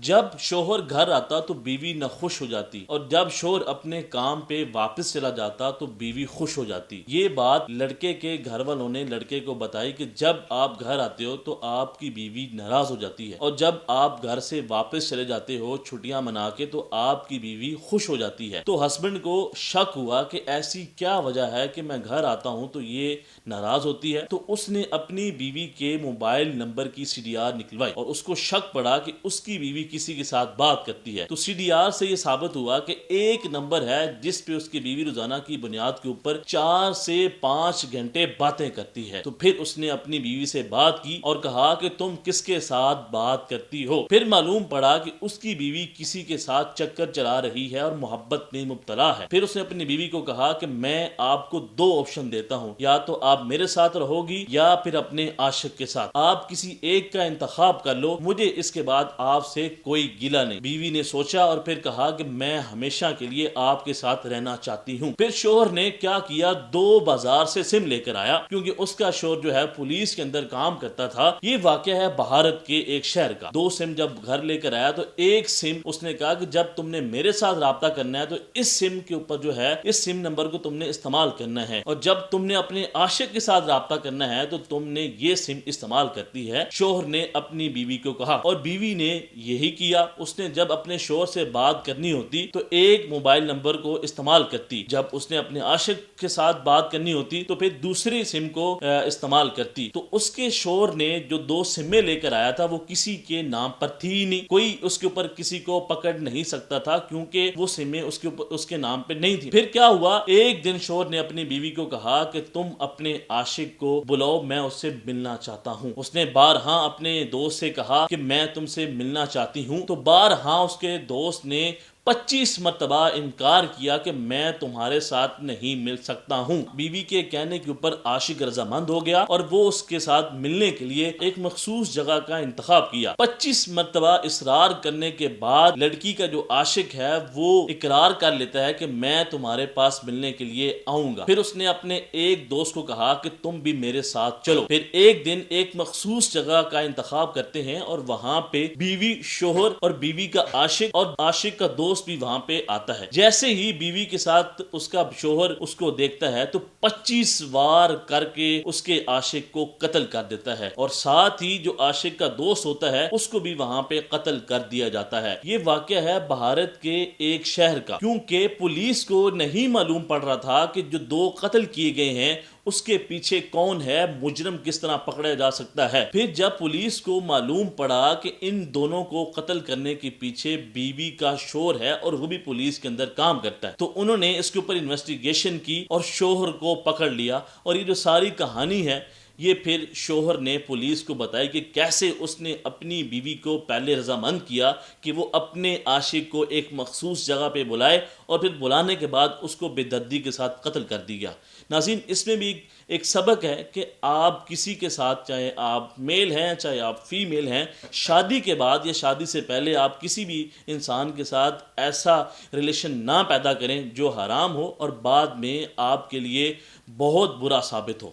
جب شوہر گھر آتا تو بیوی نہ خوش ہو جاتی، اور جب شوہر اپنے کام پہ واپس چلا جاتا تو بیوی خوش ہو جاتی۔ یہ بات لڑکے کے گھر والوں نے لڑکے کو بتائی کہ جب آپ گھر آتے ہو تو آپ کی بیوی ناراض ہو جاتی ہے، اور جب آپ گھر سے واپس چلے جاتے ہو چھٹیاں منا کے تو آپ کی بیوی خوش ہو جاتی ہے۔ تو ہسبینڈ کو شک ہوا کہ ایسی کیا وجہ ہے کہ میں گھر آتا ہوں تو یہ ناراض ہوتی ہے۔ تو اس نے اپنی بیوی کے موبائل نمبر کی CDR نکلوائی، اور اس کو شک پڑا کہ اس کی بیوی کسی کے ساتھ بات کرتی ہے۔ تو CDR سے یہ ثابت ہوا کہ ایک نمبر ہے جس پہ اس کی بیوی روزانہ کی بنیاد کے اوپر 4 سے 5 گھنٹے باتیں کرتی ہے۔ تو پھر اس نے اپنی بیوی سے بات کی اور کہا کہ تم کس کے ساتھ بات کرتی ہو؟ پھر معلوم پڑا کہ اس کی بیوی کسی کے ساتھ چکر چلا رہی ہے اور محبت میں مبتلا ہے۔ پھر اس نے اپنی بیوی کو کہا کہ میں آپ کو 2 آپشن دیتا ہوں، یا تو آپ میرے ساتھ رہو گی یا پھر اپنے عاشق کے ساتھ، آپ کسی ایک کا انتخاب کر لو، مجھے اس کے بعد آپ سے کوئی گلہ نہیں۔ بیوی نے سوچا اور پھر کہا کہ میں ہمیشہ کے لیے آپ کے ساتھ رہنا چاہتی ہوں۔ پھر شوہر نے کیا کیا، 2 بازار سے سم لے کر آیا، کیونکہ اس کا شوہر جو ہے پولیس کے اندر کام کرتا تھا۔ یہ واقعہ ہے بھارت کے ایک شہر کا۔ 2 سم جب گھر لے کر آیا تو ایک سم اس نے کہا کہ جب تم نے میرے ساتھ رابطہ کرنا ہے تو اس سم کے اوپر جو ہے اس سم نمبر کو تم نے استعمال کرنا ہے، اور جب تم نے اپنے عاشق کے ساتھ رابطہ کرنا ہے تو تم نے یہ سم استعمال کرتی ہے۔ شوہر نے اپنی بیوی کو کہا، اور بیوی نے یہی کیا۔ اس نے جب اپنے شوہر سے بات کرنی ہوتی تو ایک موبائل نمبر کو استعمال کرتی، جب اس نے اپنے عاشق کے ساتھ بات کرنی ہوتی تو پھر دوسری سم کو استعمال کرتی۔ تو اس کے شوہر نے جو 2 سمیں لے کر آیا تھا وہ کسی کے نام پر تھی نہیں، کوئی اس کے اوپر کسی کو پکڑ نہیں سکتا تھا کیونکہ وہ سمیں اس کے نام پہ نہیں تھی۔ پھر کیا ہوا، ایک دن شوہر نے اپنی بیوی کو کہا کہ تم اپنے عاشق کو بلاؤ، میں اس سے ملنا چاہتا ہوں۔ اس نے بارہا اپنے دوست سے کہا کہ میں تم سے ملنا چاہتی ہوں، تو بارہا اس کے دوست نے 25 مرتبہ انکار کیا کہ میں تمہارے ساتھ نہیں مل سکتا ہوں۔ بیوی کے کہنے کے اوپر عاشق رضامند ہو گیا اور وہ اس کے ساتھ ملنے کے لیے ایک مخصوص جگہ کا انتخاب کیا۔ 25 مرتبہ اصرار کرنے کے بعد لڑکی کا جو عاشق ہے وہ اقرار کر لیتا ہے کہ میں تمہارے پاس ملنے کے لیے آؤں گا۔ پھر اس نے اپنے ایک دوست کو کہا کہ تم بھی میرے ساتھ چلو۔ پھر ایک دن ایک مخصوص جگہ کا انتخاب کرتے ہیں اور وہاں پہ بیوی، شوہر اور بیوی کا عاشق اور عاشق کا دوست بھی وہاں پہ آتا ہے۔ جیسے ہی بیوی کے ساتھ اس کا شوہر اس کو دیکھتا ہے تو 25 وار کر کے اس کے عاشق کو قتل کر دیتا ہے، اور ساتھ ہی جو عاشق کا دوست ہوتا ہے اس کو بھی وہاں پہ قتل کر دیا جاتا ہے۔ یہ واقعہ ہے بھارت کے ایک شہر کا، کیونکہ پولیس کو نہیں معلوم پڑ رہا تھا کہ جو 2 قتل کیے گئے ہیں اس کے پیچھے کون ہے، مجرم کس طرح پکڑا جا سکتا ہے۔ پھر جب پولیس کو معلوم پڑا کہ ان دونوں کو قتل کرنے کے پیچھے بیوی کا شوہر ہے اور وہ بھی پولیس کے اندر کام کرتا ہے، تو انہوں نے اس کے اوپر انویسٹیگیشن کی اور شوہر کو پکڑ لیا۔ اور یہ جو ساری کہانی ہے یہ پھر شوہر نے پولیس کو بتائی کہ کیسے اس نے اپنی بیوی کو پہلے رضامند کیا کہ وہ اپنے عاشق کو ایک مخصوص جگہ پہ بلائے، اور پھر بلانے کے بعد اس کو بے دردی کے ساتھ قتل کر دیا۔ ناظرین، اس میں بھی ایک سبق ہے کہ آپ کسی کے ساتھ، چاہے آپ میل ہیں چاہے آپ فیمیل ہیں، شادی کے بعد یا شادی سے پہلے آپ کسی بھی انسان کے ساتھ ایسا ریلیشن نہ پیدا کریں جو حرام ہو اور بعد میں آپ کے لیے بہت برا ثابت ہو۔